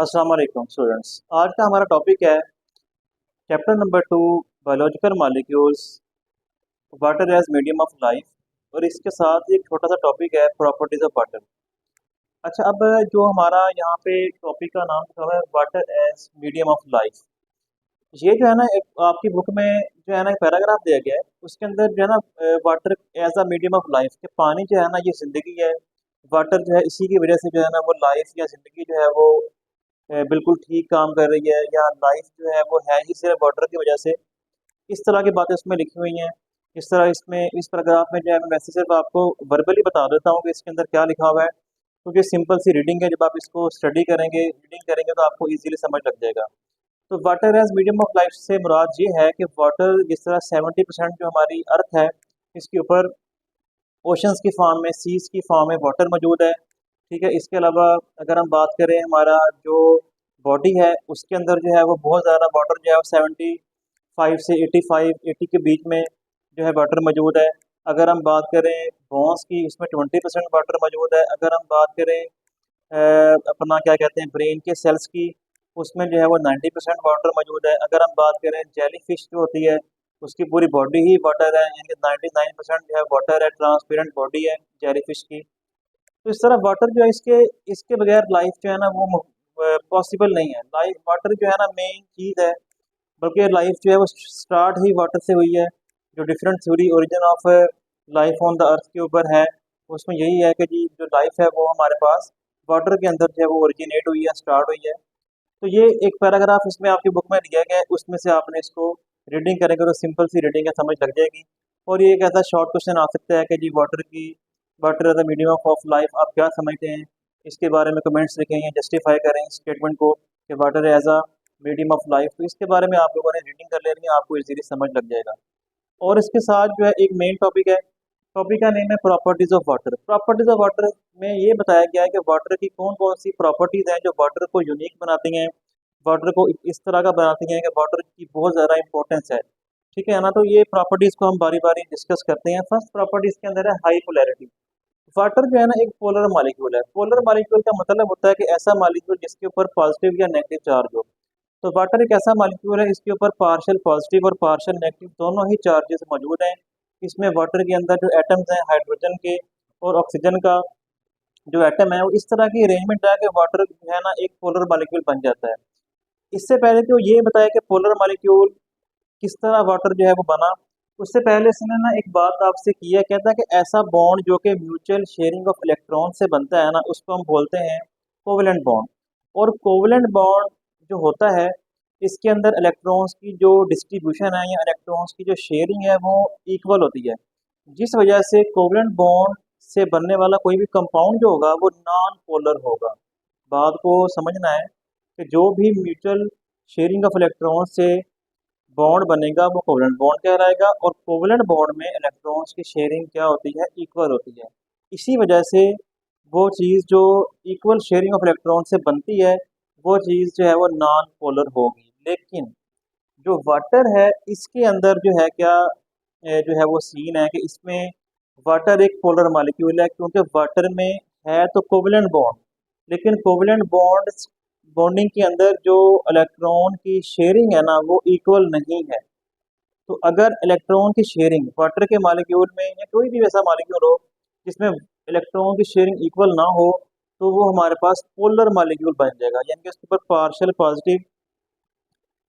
अस्सलाम वालेकुम स्टूडेंट्स। आज का हमारा टॉपिक है chapter number 2, biological molecules, water as medium of life. और इसके साथ एक छोटा सा टॉपिक है प्रॉपर्टीज ऑफ वाटर। अच्छा, अब जो हमारा यहाँ पे टॉपिक का नाम लिखा हुआ है water as medium of life, ये जो है ना एक आपकी बुक में जो है ना एक पैराग्राफ दिया गया है। उसके अंदर जो है ना water as a medium of life, के पानी जो है ना ये जिंदगी है। वाटर जो है इसी की वजह से जो है ना वो लाइफ या जिंदगी जो है वो बिल्कुल ठीक काम कर रही है, या लाइफ जो है वो है ही सिर्फ वाटर की वजह से। इस तरह की बातें इसमें लिखी हुई हैं। इस तरह इसमें इस पैराग्राफ में जो है मैं वैसे सिर्फ आपको वर्बली बता देता हूँ कि इसके अंदर क्या लिखा हुआ है, क्योंकि सिंपल सी रीडिंग है। जब आप इसको स्टडी करेंगे, रीडिंग करेंगे, तो आपको इजीली समझ लग जाएगा। तो water as medium of life से मुराद ये है कि वाटर जिस तरह 70% जो हमारी अर्थ है, इसके ऊपर ओशंस की फॉर्म में, सीज की फॉर्म में वाटर मौजूद है। ठीक है। इसके अलावा अगर हम बात करें, हमारा जो बॉडी है उसके अंदर जो है वो बहुत ज़्यादा वाटर जो है वो 75 से 80 के बीच में जो है वाटर मौजूद है। अगर हम बात करें बोन्स की, इसमें 20% वाटर मौजूद है। अगर हम बात करें अपना क्या कहते हैं ब्रेन के सेल्स की, उसमें जो है वो 90% वाटर मौजूद है। अगर हम बात करें जेली फिश जो होती है, उसकी पूरी बॉडी ही वाटर है, यानी कि 99% जो है वाटर है, ट्रांसपेरेंट बॉडी है जेली फिश की। तो इस तरह वाटर जो है इसके इसके बगैर लाइफ जो है ना वो पॉसिबल नहीं है। लाइफ वाटर जो है ना मेन चीज़ है, बल्कि लाइफ जो है वो स्टार्ट ही वाटर से हुई है। जो different theory origin of life on the earth के ऊपर है, उसमें यही है कि जी जो लाइफ है वो हमारे पास वाटर के अंदर जो है वो ओरिजिनेट हुई है, स्टार्ट हुई है। तो ये एक पैराग्राफ इसमें आपकी बुक में दिया गया है, उसमें से आपने इसको रीडिंग करेंगे तो सिंपल सी रीडिंग है, समझ लग जाएगी। और ये एक ऐसा शॉर्ट क्वेश्चन आ सकता है कि जी water as the medium of life आप क्या समझते हैं। इसके बारे में कमेंट्स लिखें या जस्टिफाई करें स्टेटमेंट को कि water as a medium of life. तो इसके बारे में आप लोगों ने रीडिंग कर लेनी है, आपको इजीली समझ लग जाएगा। और इसके साथ जो है एक मेन टॉपिक है, टॉपिक का नेम है properties of water. Properties of water में ये बताया गया है कि वाटर की कौन कौन सी प्रॉपर्टीज हैं जो वाटर को यूनिक बनाती हैं, वाटर को इस तरह का बनाती हैं कि वाटर की बहुत ज़्यादा इंपॉर्टेंस है। ठीक है ना। तो ये प्रॉपर्टीज को हम बारी बारी डिस्कस करते हैं। फर्स्ट प्रॉपर्टीज के अंदर है हाई पोलैरिटी। वाटर जो है ना एक पोलर मॉलिक्यूल है। पोलर मॉलिक्यूल का मतलब होता है कि ऐसा मॉलिक्यूल जिसके ऊपर पॉजिटिव या नेगेटिव चार्ज हो। तो वाटर एक ऐसा मॉलिक्यूल है, इसके ऊपर पार्शियल पॉजिटिव और पार्शियल नेगेटिव दोनों ही चार्जेस मौजूद हैं। इसमें वाटर के अंदर जो एटम्स हैं हाइड्रोजन के और ऑक्सीजन का जो एटम है वो इस तरह की अरेंजमेंट है कि वाटर जो है ना एक पोलर मॉलिक्यूल बन जाता है। इससे पहले तो ये बताया कि पोलर मॉलिक्यूल किस तरह वाटर जो है वो बना। उससे पहले इसने ना एक बात आपसे की है, कहता है कि ऐसा बॉन्ड जो कि म्यूचुअल शेयरिंग ऑफ इलेक्ट्रॉन से बनता है ना, उसको हम बोलते हैं कोवेलेंट बॉन्ड। और कोवेलेंट बॉन्ड जो होता है, इसके अंदर इलेक्ट्रॉन्स की जो डिस्ट्रीब्यूशन है या इलेक्ट्रॉन्स की जो शेयरिंग है वो इक्वल होती है। जिस वजह से कोवेलेंट बॉन्ड से बनने वाला कोई भी कंपाउंड जो होगा वो नॉन पोलर होगा। बात को समझना है कि जो भी म्यूचुअल शेयरिंग ऑफ इलेक्ट्रॉन से बॉन्ड बनेगा वो कोवेलेंट बॉन्ड कहलाएगा। और कोवेलेंट बॉन्ड में इलेक्ट्रॉन्स की शेयरिंग क्या होती है, इक्वल होती है। इसी वजह से वो चीज़ जो इक्वल शेयरिंग ऑफ इलेक्ट्रॉन से बनती है, वो चीज़ जो है वो नॉन पोलर होगी। लेकिन जो वाटर है इसके अंदर जो है क्या जो है वो सीन है कि इसमें वाटर एक पोलर मॉलिक्यूल है, क्योंकि वाटर में है तो कोवेलेंट बॉन्ड, लेकिन कोवेलेंट बॉन्ड बॉन्डिंग के अंदर जो इलेक्ट्रॉन की शेयरिंग है ना वो इक्वल नहीं है। तो अगर इलेक्ट्रॉन की शेयरिंग वाटर के मॉलिक्यूल में या कोई भी वैसा मॉलिक्यूल हो जिसमें इलेक्ट्रॉन की शेयरिंग इक्वल ना हो, तो वो हमारे पास पोलर मॉलिक्यूल बन जाएगा, यानी कि उसके ऊपर पार्शियल पॉजिटिव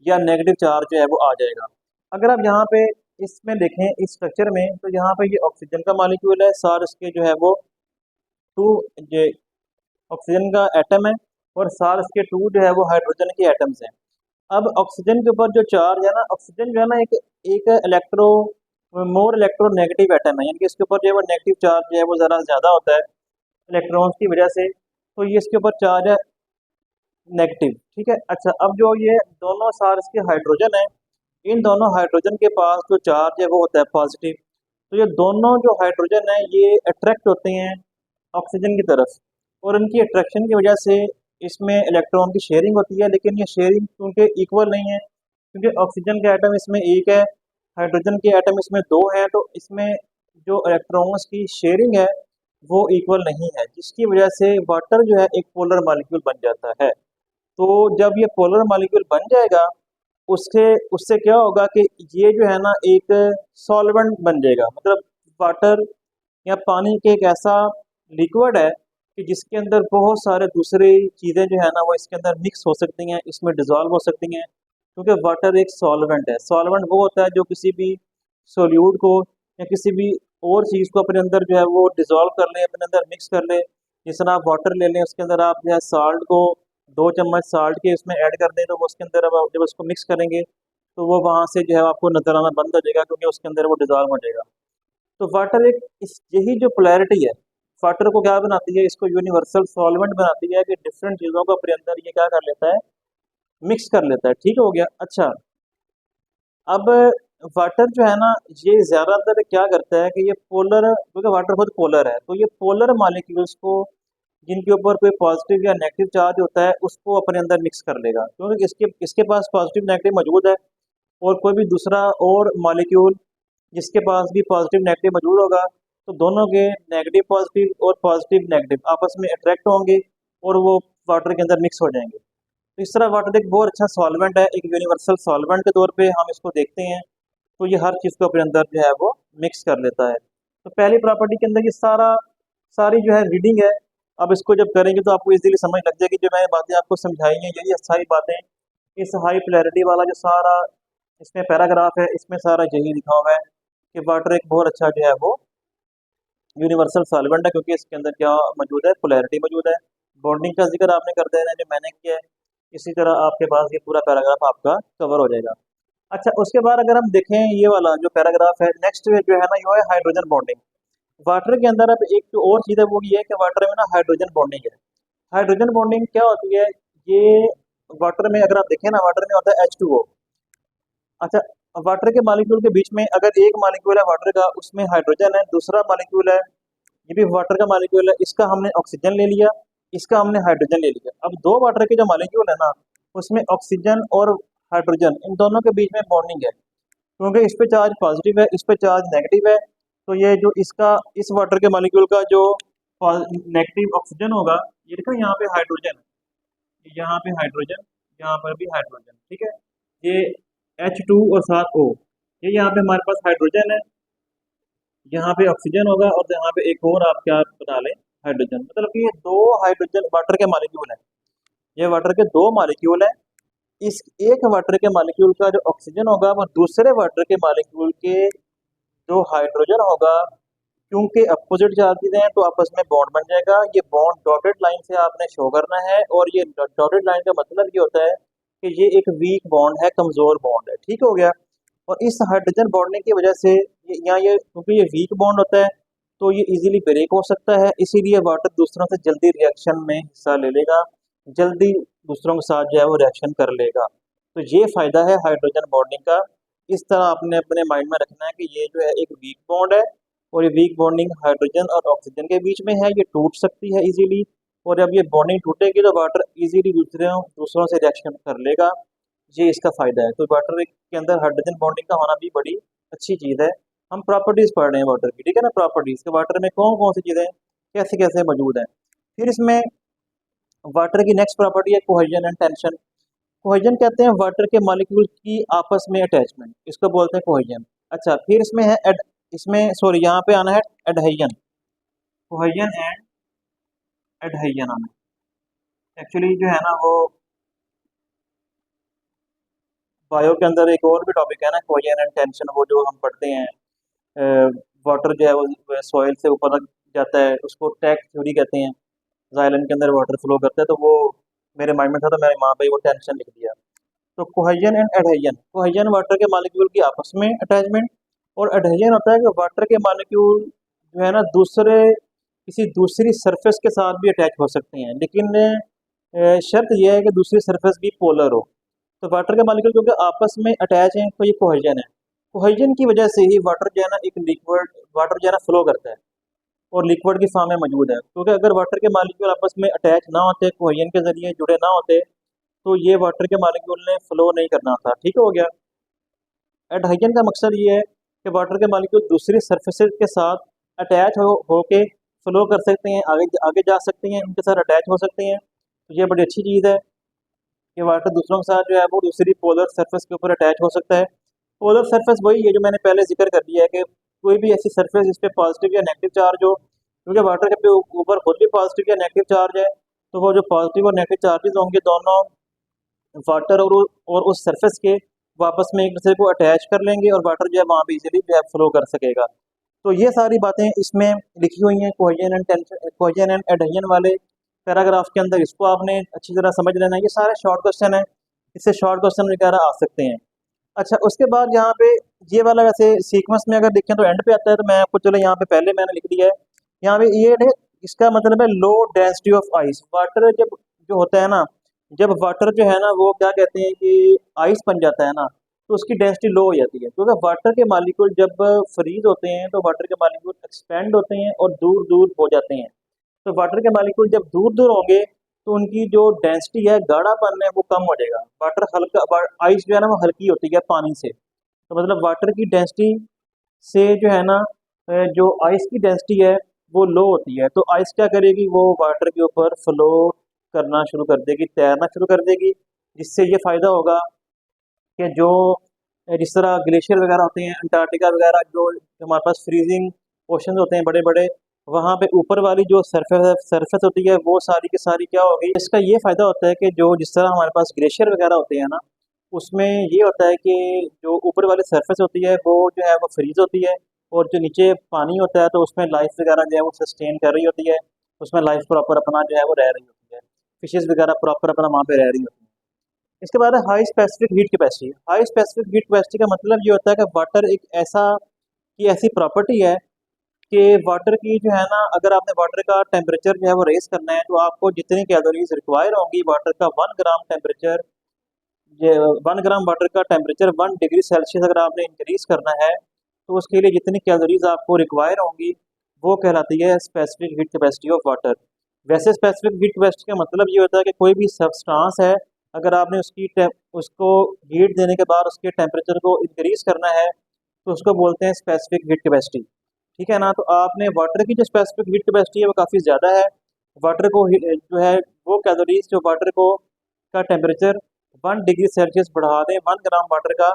या नेगेटिव चार्ज जो है वो आ जाएगा। अगर आप यहाँ पे इसमें देखें इस स्ट्रक्चर में, तो यहाँ पे ये ऑक्सीजन का मॉलिक्यूल है, सार इसके जो है वो टू ये ऑक्सीजन का एटम है, और सार इसके टू जो है वो हाइड्रोजन के एटम्स हैं। अब ऑक्सीजन के ऊपर जो चार्ज है ना, ऑक्सीजन जो है ना एक एक इलेक्ट्रो मोर इलेक्ट्रो नेगेटिव एटम है, यानी कि इसके ऊपर जो है वो नेगेटिव चार्ज जो है वो ज़रा ज़्यादा होता है इलेक्ट्रॉन्स की वजह से। तो ये इसके ऊपर चार्ज है नेगेटिव। ठीक है। अच्छा, अब जो ये दोनों सार्स के हाइड्रोजन है, इन दोनों हाइड्रोजन के पास जो चार्ज है वो होता है पॉजिटिव। तो ये दोनों जो हाइड्रोजन है ये अट्रैक्ट होते हैं ऑक्सीजन की तरफ, और इनकी अट्रैक्शन की वजह से इसमें इलेक्ट्रॉन की शेयरिंग होती है। लेकिन ये शेयरिंग क्योंकि इक्वल नहीं है, क्योंकि ऑक्सीजन के एटम इसमें एक है, हाइड्रोजन के एटम इसमें दो हैं, तो इसमें जो इलेक्ट्रॉन्स की शेयरिंग है वो इक्वल नहीं है, जिसकी वजह से वाटर जो है एक पोलर मॉलिक्यूल बन जाता है। तो जब ये पोलर मॉलिक्यूल बन जाएगा, उसके उससे क्या होगा कि ये जो है ना एक सॉल्वेंट बन जाएगा। मतलब वाटर या पानी के एक ऐसा लिक्विड है कि जिसके अंदर बहुत सारे दूसरी चीज़ें जो है ना वो इसके अंदर मिक्स हो सकती हैं, इसमें डिज़ोल्व हो सकती हैं, क्योंकि वाटर एक सॉल्वेंट है। सॉल्वेंट वो होता है जो किसी भी सोल्यूट को या किसी भी और चीज़ को अपने अंदर जो है वो डिज़ोल्व कर ले, अपने अंदर मिक्स कर ले। जिस तरह आप वाटर ले लें, उसके अंदर आप जो है साल्ट को 2 चम्मच साल्ट के उसमें ऐड कर दें, तो वो उसके अंदर अब आप जब उसको मिक्स करेंगे तो वो वहाँ से जो है आपको नजर आना बंद हो जाएगा, क्योंकि उसके अंदर वो डिज़ोल्व हो जाएगा। तो वाटर एक इस यही जो पोलैरिटी है वाटर को क्या बनाती है, इसको यूनिवर्सल सॉल्वेंट बनाती है कि डिफरेंट चीज़ों को अपने अंदर ये क्या कर लेता है, मिक्स कर लेता है। ठीक हो गया। अच्छा, अब वाटर जो है ना ये ज़्यादातर क्या करता है कि ये पोलर, क्योंकि वाटर खुद पोलर है, तो ये पोलर मॉलिक्यूल्स को जिनके ऊपर कोई पॉजिटिव या नेगेटिव चार्ज होता है उसको अपने अंदर मिक्स कर लेगा, क्योंकि इसके इसके पास पॉजिटिव नेगेटिव मौजूद है। और कोई भी दूसरा और मॉलिक्यूल जिसके पास भी पॉजिटिव नेगेटिव मौजूद होगा, तो दोनों के नेगेटिव पॉजिटिव और पॉजिटिव नेगेटिव आपस में अट्रैक्ट होंगे और वो वाटर के अंदर मिक्स हो जाएंगे। तो इस तरह वाटर एक बहुत अच्छा सॉल्वेंट है, एक यूनिवर्सल सॉल्वेंट के तौर पे हम इसको देखते हैं। तो ये हर चीज़ को अपने अंदर जो है वो मिक्स कर लेता है। तो पहली प्रॉपर्टी के अंदर ये सारी जो है रीडिंग है। अब इसको जब करेंगे तो आपको इजीली समझ लग जाएगी, जो मैंने बातें आपको समझाई हैं यही सारी बातें इस हाई पोलैरिटी वाला जो सारा इसमें पैराग्राफ है, इसमें सारा यही लिखा हुआ है कि वाटर एक बहुत अच्छा जो है वो यूनिवर्सल सॉल्वेंट है, क्योंकि इसके अंदर क्या मौजूद है, पोलैरिटी मौजूद है। बॉन्डिंग का जिक्र आपने कर देना है जो मैंने किया है। इसी तरह आपके पास ये पूरा पैराग्राफ आपका कवर हो जाएगा। अच्छा, उसके बाद अगर हम देखें ये वाला जो पैराग्राफ है, नेक्स्ट जो है ना ये है हाइड्रोजन बॉन्डिंग। वाटर के अंदर अब एक जो और चीज़ है वो ये है कि वाटर में ना हाइड्रोजन बॉन्डिंग है। हाइड्रोजन बॉन्डिंग क्या होती है, ये वाटर में अगर आप देखें ना, वाटर में होता है H2O। अच्छा, वाटर के मॉलिक्यूल के बीच में अगर एक मॉलिक्यूल है वाटर का, उसमें हाइड्रोजन है, दूसरा मॉलिक्यूल है ये भी वाटर का मॉलिक्यूल है, इसका हमने ऑक्सीजन ले लिया, इसका हमने हाइड्रोजन ले लिया। अब दो वाटर के जो मॉलिक्यूल है ना, उसमें ऑक्सीजन और हाइड्रोजन इन दोनों के बीच में बॉन्डिंग है, क्योंकि इस पे चार्ज पॉजिटिव है, इस पे चार्ज नेगेटिव है। तो ये जो इसका इस वाटर के मॉलिक्यूल का जो नेगेटिव ऑक्सीजन होगा, ये देखो यहाँ पे हाइड्रोजन, यहाँ पे हाइड्रोजन, यहाँ पर भी हाइड्रोजन, ठीक है। ये H2 और साथ O, ये यहाँ पे हमारे पास हाइड्रोजन है, यहाँ पे ऑक्सीजन होगा और यहाँ पे एक और आप क्या बना लें, हाइड्रोजन। मतलब कि ये दो हाइड्रोजन वाटर के मॉलिक्यूल हैं, ये वाटर के दो मॉलिक्यूल हैं। इस एक वाटर के मॉलिक्यूल का जो ऑक्सीजन होगा वो दूसरे वाटर के मॉलिक्यूल के जो हाइड्रोजन होगा, क्योंकि अपोजिट चार्जेस हैं तो आपस में बॉन्ड बन जाएगा। ये बॉन्ड डॉटेड लाइन से आपने शो करना है, और ये डॉटेड लाइन का मतलब ये होता है कि ये एक वीक बॉन्ड है, कमजोर बॉन्ड है। ठीक हो गया। और इस हाइड्रोजन बॉन्डिंग की वजह से यहाँ ये क्योंकि ये वीक बॉन्ड होता है तो ये इजीली ब्रेक हो सकता है, इसीलिए वाटर दूसरों से जल्दी रिएक्शन में हिस्सा ले लेगा, जल्दी दूसरों के साथ जो है वो रिएक्शन कर लेगा। तो ये फायदा है हाइड्रोजन बॉन्डिंग का। इस तरह आपने अपने माइंड में रखना है कि ये जो है एक वीक बॉन्ड है, और ये वीक बॉन्डिंग हाइड्रोजन और ऑक्सीजन के बीच में है, ये टूट सकती है इजीली। और जब ये बॉन्डिंग टूटेगी तो वाटर इजीली दूसरों से रिएक्शन कर लेगा। ये इसका फायदा है। तो वाटर के अंदर हाइड्रोजन बॉन्डिंग का होना भी बड़ी अच्छी चीज़ है। हम प्रॉपर्टीज पढ़ रहे हैं वाटर की, ठीक है ना। प्रॉपर्टीज के वाटर में कौन कौन सी चीज़ें कैसे कैसे मौजूद हैं। फिर इसमें वाटर की नेक्स्ट प्रॉपर्टी है कोहेजन एंड टेंशन। कोहेजन कहते हैं वाटर के मॉलिक्यूल की आपस में अटैचमेंट, इसको बोलते हैं कोहेजन। अच्छा, फिर इसमें है इसमें सॉरी यहाँ पे आना है एडहेजन। कोहेजन एंड एडहेजन आना एक्चुअली जो है ना वो बायो के अंदर एक और भी टॉपिक है ना, कोहेजन एंड टेंशन, वो जो हम पढ़ते हैं। वाटर जो है वो सॉइल से ऊपर तक जाता है, उसको टैक थ्योरी कहते हैं। जाइलन के अंदर वाटर फ्लो करता है, तो वो मेरे माइंड में था तो मैंने वहाँ पे वो टेंशन लिख दिया। तो cohesion and adhesion, cohesion water के मॉलिक्यूल की आपस में अटैचमेंट, और एडहेजन होता है कि वाटर के मॉलिक्यूल जो है ना दूसरे किसी दूसरी सरफेस के साथ भी अटैच हो सकते हैं, लेकिन शर्त यह है कि दूसरी सरफेस भी पोलर हो। तो वाटर के मॉलिक्यूल क्योंकि आपस में अटैच हैं तो ये कोहेजन है। कोहेजन की वजह से ही वाटर जो है ना एक लिक्विड वाटर जो है ना फ्लो करता है और लिक्विड की फॉर्म में मौजूद है, क्योंकि अगर वाटर के मॉलिक्यूल आपस में अटैच ना होते, कोहेजन के जरिए जुड़े ना होते, तो ये वाटर के मॉलिक्यूल ने फ्लो नहीं करना था। ठीक हो गया। एडहेजन का मकसद ये है कि वाटर के मॉलिक्यूल दूसरी सरफेसेस के साथ अटैच होके फ्लो कर सकते हैं, आगे आगे जा सकते हैं, उनके साथ अटैच हो सकते हैं। तो ये बड़ी अच्छी चीज़ है। कि वाटर दूसरों के साथ जो है वो दूसरी पोलर सरफेस के ऊपर अटैच हो सकता है। पोलर सरफेस वही है जो मैंने पहले जिक्र कर दिया है कि कोई भी ऐसी सरफेस जिस पे पॉजिटिव या नेगेटिव चार्ज हो, क्योंकि वाटर के ऊपर खुद भी पॉजिटिव या नेगेटिव चार्ज है, तो वो जो पॉजिटिव और नेगेटिव चार्जेस होंगे दोनों वाटर और उस सरफेस के आपस में एक दूसरे को अटैच कर लेंगे और वाटर जो है वहाँ पे इजीली जो है फ्लो कर सकेगा। तो ये सारी बातें इसमें लिखी हुई हैं कोहेजन एंड एडहेजन वाले पैराग्राफ के अंदर। इसको आपने अच्छी तरह समझ लेना है। ये सारे शॉर्ट क्वेश्चन है, इससे शॉर्ट क्वेश्चन वगैरह आ सकते हैं। अच्छा, उसके बाद यहाँ पे ये वाला वैसे सीक्वेंस में अगर देखें तो एंड पे आता है, तो मैं आपको चलो यहाँ पे पहले मैंने लिख दिया है। यहाँ पे ये है, इसका मतलब है low density of ice. Water जब जो होता है ना, जब वाटर जो है ना वो क्या कहते हैं कि आइस बन जाता है ना, तो उसकी डेंसिटी लो हो जाती है, क्योंकि वाटर के मालिक्यूल जब फ्रीज होते हैं तो वाटर के मालिक्यूल एक्सपेंड होते हैं और दूर दूर हो जाते हैं। तो वाटर के मालिक्यूल जब दूर दूर होंगे तो उनकी जो डेंसिटी है, गाढ़ापन है, वो कम हो जाएगा। वाटर हल्का, आइस जो है ना वो हल्की होती है पानी से, तो मतलब वाटर की डेंसिटी से जो है ना जो आइस की डेंसिटी है वो लो होती है। तो आइस क्या करेगी, वो वाटर के ऊपर फ्लो करना शुरू कर देगी, तैरना शुरू कर देगी, जिससे ये फायदा होगा कि जो जिस तरह ग्लेशियर वगैरह होते हैं, अंटार्कटिका वगैरह, जो हमारे पास फ्रीजिंग ओशन होते हैं बड़े बड़े, वहाँ पे ऊपर वाली जो सरफेस होती है वो सारी की सारी क्या होगी। इसका ये फायदा होता है कि जो जिस तरह हमारे पास ग्लेशियर वगैरह होते हैं ना, उसमें ये होता है कि जो ऊपर वाली सरफेस होती है वो जो है वो फ्रीज होती है, और जो नीचे पानी होता है तो उसमें लाइफ वगैरह जो है वो सस्टेन कर रही होती है, उसमें लाइफ प्रॉपर अपना जो है वो रह रही होती है, फिशेज वगैरह प्रॉपर अपना वहाँ पे रह रही होती है। इसके बाद है high specific heat capacity. High specific heat capacity का मतलब ये होता है कि वाटर एक ऐसी प्रॉपर्टी है कि वाटर की जो है ना, अगर आपने वाटर का टेम्परेचर जो है वो रेस करना है, तो आपको जितनी कैलोरीज रिक्वायर होंगी वाटर का 1 ग्राम टेम्परेचर, 1 ग्राम वाटर का टेम्परेचर 1 डिग्री सेल्सियस अगर आपने इंक्रीज करना है, तो उसके लिए जितनी कैलोरीज आपको रिक्वायर होंगी वो कहलाती है specific heat capacity of water. वैसे स्पेसिफिक हीट कैपेसिटी का मतलब ये होता है कि कोई भी सब्सटेंस है, अगर आपने उसको हीट देने के बाद उसके टेम्परेचर को इंक्रीज करना है, तो उसको बोलते हैं स्पेसिफिक हीट कैपेसिटी। ठीक है ना। तो आपने वाटर की जो स्पेसिफिक हीट कैपेसिटी है वो काफ़ी ज़्यादा है। वाटर को जो है वो कैलोरीज जो वाटर को का टेम्परेचर 1 डिग्री सेल्सियस बढ़ा दें 1 ग्राम वाटर का,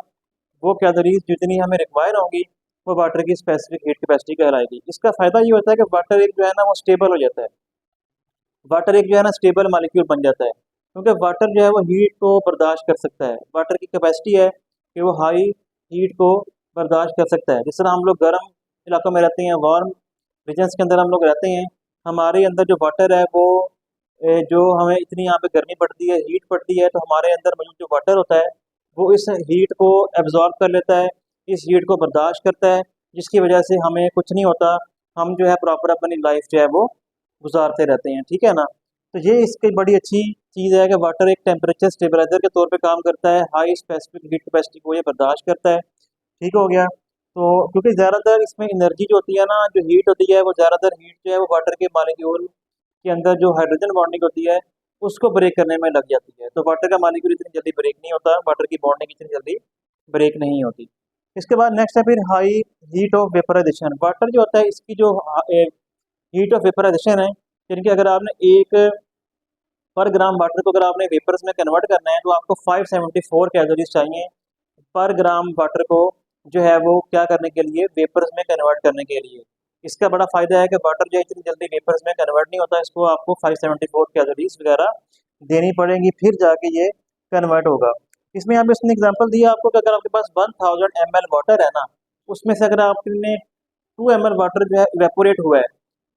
वो कैलोरीज जितनी हमें रिक्वायर होंगी वो वाटर की स्पेसिफिक हीट कैपेसिटी कहलाएगी। इसका फ़ायदा ये होता है कि वाटर एक जो है ना वो स्टेबल हो जाता है। वाटर एक जो है ना स्टेबल मालिक्यूल बन जाता है, क्योंकि वाटर जो है वो हीट को बर्दाश्त कर सकता है। वाटर की कैपेसिटी है कि वो हाई हीट को बर्दाश्त कर सकता है। जिस तरह हम लोग गर्म इलाकों में रहते हैं, वार्म रीजन्स के अंदर हम लोग रहते हैं, हमारे अंदर जो वाटर है वो जो हमें इतनी यहाँ पे गर्मी पड़ती है, हीट पड़ती है, तो हमारे अंदर मौजूद जो वाटर होता है वो इस हीट को एब्जॉर्ब कर लेता है, इस हीट को बर्दाश्त करता है, जिसकी वजह से हमें कुछ नहीं होता। हम जो है प्रॉपर अपनी लाइफ जो है वो गुजारते रहते हैं। ठीक है ना। तो ये इसकी बड़ी अच्छी चीज़ है कि वाटर एक टेम्परेचर स्टेबलाइजर के तौर पे काम करता है, हाई स्पेसिफिक हीट कैपेसिटी को ये बर्दाश्त करता है। ठीक हो गया। तो क्योंकि ज़्यादातर इसमें एनर्जी जो होती है ना, जो हीट होती है, वो ज़्यादातर हीट जो है वो वाटर के मालिक्यूल के अंदर जो हाइड्रोजन बॉन्डिंग होती है उसको ब्रेक करने में लग जाती है। तो वाटर का मालिक्यूल इतनी जल्दी ब्रेक नहीं होता, वाटर की बॉन्डिंग इतनी जल्दी ब्रेक नहीं होती। इसके बाद नेक्स्ट है फिर high heat of vaporization. Water जो होता है इसकी जो हीट ऑफ वेपराइजेशन है, यानी कि अगर आपने एक पर ग्राम वाटर को अगर आपने वेपर्स में कन्वर्ट करना है तो आपको 574 कैलोरीज चाहिए पर ग्राम वाटर को जो है वो क्या करने के लिए, वेपर्स में कन्वर्ट करने के लिए। इसका बड़ा फायदा है कि वाटर जो है इतनी जल्दी वेपर्स में कन्वर्ट नहीं होता, इसको आपको 574 कैलोरीज वगैरह देनी पड़ेंगी फिर जाके ये कन्वर्ट होगा। इसमें यहाँ पे उसने एग्जांपल दिया आपको कि अगर आपके पास 1000 ml वाटर है ना, उसमें से अगर आपने 2 ml वाटर जो है इवेपोरेट हुआ है,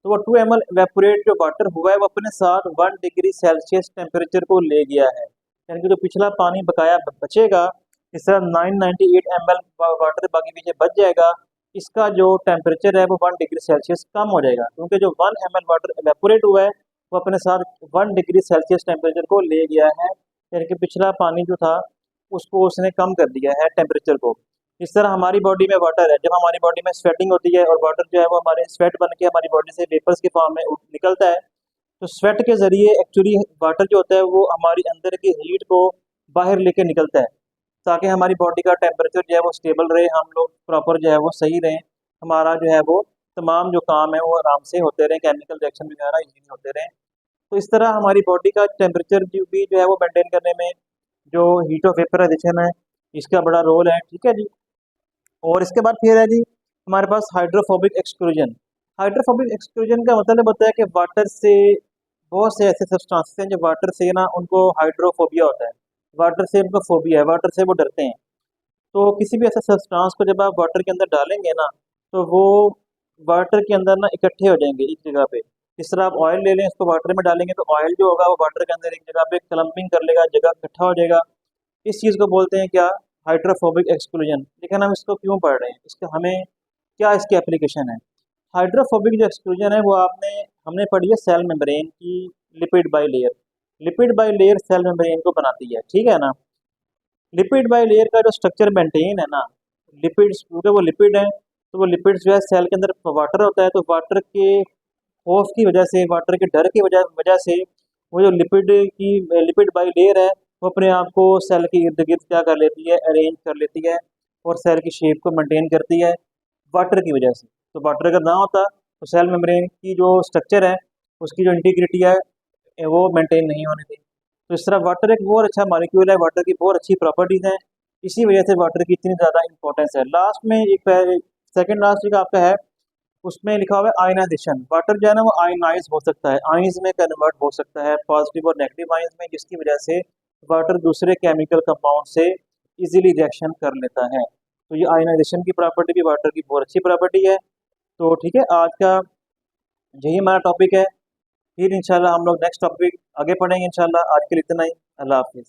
तो वो 2 ml इवेपोरेट जो वाटर हुआ है वो अपने साथ 1 डिग्री सेल्सियस टेम्परेचर को ले गया है, यानी कि जो पिछला पानी बकाया बचेगा, इस तरह 998 ml वाटर बाकी पीछे बच जाएगा, इसका जो टेम्परेचर है वो 1 डिग्री सेल्सियस कम हो जाएगा, क्योंकि जो 1 ml वाटर इवेपोरेट हुआ है वो अपने साथ 1 डिग्री सेल्सियस टेम्परेचर को ले गया है, यानी कि पिछला पानी जो था उसको उसने कम कर दिया है टेम्परेचर को। इस तरह हमारी बॉडी में वाटर है, जब हमारी बॉडी में स्वेटिंग होती है और वाटर जो है वो हमारे स्वेट बन के हमारी बॉडी से वेपर्स के फॉर्म में निकलता है, तो स्वेट के जरिए एक्चुअली वाटर जो होता है वो हमारी अंदर की हीट को बाहर लेके निकलता है, ताकि हमारी बॉडी का टेम्परेचर जो है वो स्टेबल रहे, हम लोग प्रॉपर जो है वो सही रहें, हमारा जो है वो तमाम जो काम है वो आराम से होते रहें, केमिकल रिएक्शन वगैरह इजीली होते रहें। तो इस तरह हमारी बॉडी का टेम्परेचर भी जो है वो मेंटेन करने में जो हीट ऑफ वेपराइजेशन है इसका बड़ा रोल है, ठीक है जी। और इसके बाद फिर है जी हमारे पास हाइड्रोफोबिक एक्सक्लूजन। हाइड्रोफोबिक एक्सक्लूजन का मतलब होता है कि वाटर से बहुत से ऐसे सब्सटेंसेस हैं जो वाटर से ना उनको हाइड्रोफोबिया होता है, वाटर से उनको फोबिया है, वाटर से वो डरते हैं। तो किसी भी ऐसे सब्सटेंस को जब आप वाटर के अंदर डालेंगे ना तो वो वाटर के अंदर ना इकट्ठे हो जाएंगे एक जगह पे। इस तरह आप ऑयल ले लें, इसको वाटर में डालेंगे तो ऑयल जो होगा वो वाटर के अंदर एक जगह पे क्लम्पिंग कर लेगा, जगह इकट्ठा हो जाएगा। इस चीज़ को बोलते हैं क्या, हाइड्रोफोबिक एक्सक्लूजन। लेकिन हम इसको क्यों पढ़ रहे हैं, इसका हमें क्या इसकी एप्लीकेशन है। हाइड्रोफोबिक जो एक्सक्लूजन है वो हमने पढ़ी है सेल मेम्ब्रेन की lipid bilayer. Lipid bilayer cell membrane को बनाती है, ठीक है ना। लिपिड बाई लेयर का जो स्ट्रक्चर मेंटेन है ना, लिपिड्स क्योंकि वो लिपिड है तो वो लिपिड्स जो है सेल के अंदर वाटर होता है तो वाटर के खौफ की वजह से, वाटर के डर की वजह वजह से वो जो लिपिड बाई लेयर है वो अपने आप को सेल के इर्द गिर्द क्या कर लेती है, अरेंज कर लेती है और सेल की शेप को मेंटेन करती है वाटर की वजह से। तो वाटर अगर ना होता तो सेल मेम्ब्रेन की जो स्ट्रक्चर है उसकी जो इंटीग्रिटी है वो मेंटेन नहीं होनी थी। तो इस तरह वाटर एक बहुत अच्छा मॉलिक्यूल है, वाटर की बहुत अच्छी प्रॉपर्टीज़ हैं, इसी वजह से वाटर की इतनी ज़्यादा इंपॉर्टेंस है। लास्ट में एक सेकंड लास्ट एक आपका है, उसमें लिखा हुआ है आयनाइजेशन। वाटर जो है ना वो आयनाइज हो सकता है, आइंस में कन्वर्ट हो सकता है, पॉजिटिव और नेगेटिव आइंस में, जिसकी वजह से वाटर दूसरे केमिकल कंपाउंड से इजीली रिएक्शन कर लेता है। तो ये आयनाइजेशन की प्रॉपर्टी भी वाटर की बहुत अच्छी प्रॉपर्टी है। तो ठीक है, आज का यही हमारा टॉपिक है। फिर इंशाल्लाह हम लोग नेक्स्ट टॉपिक आगे पढ़ेंगे इंशाल्लाह। आज के लिए इतना ही। अल्लाह हाफिज़।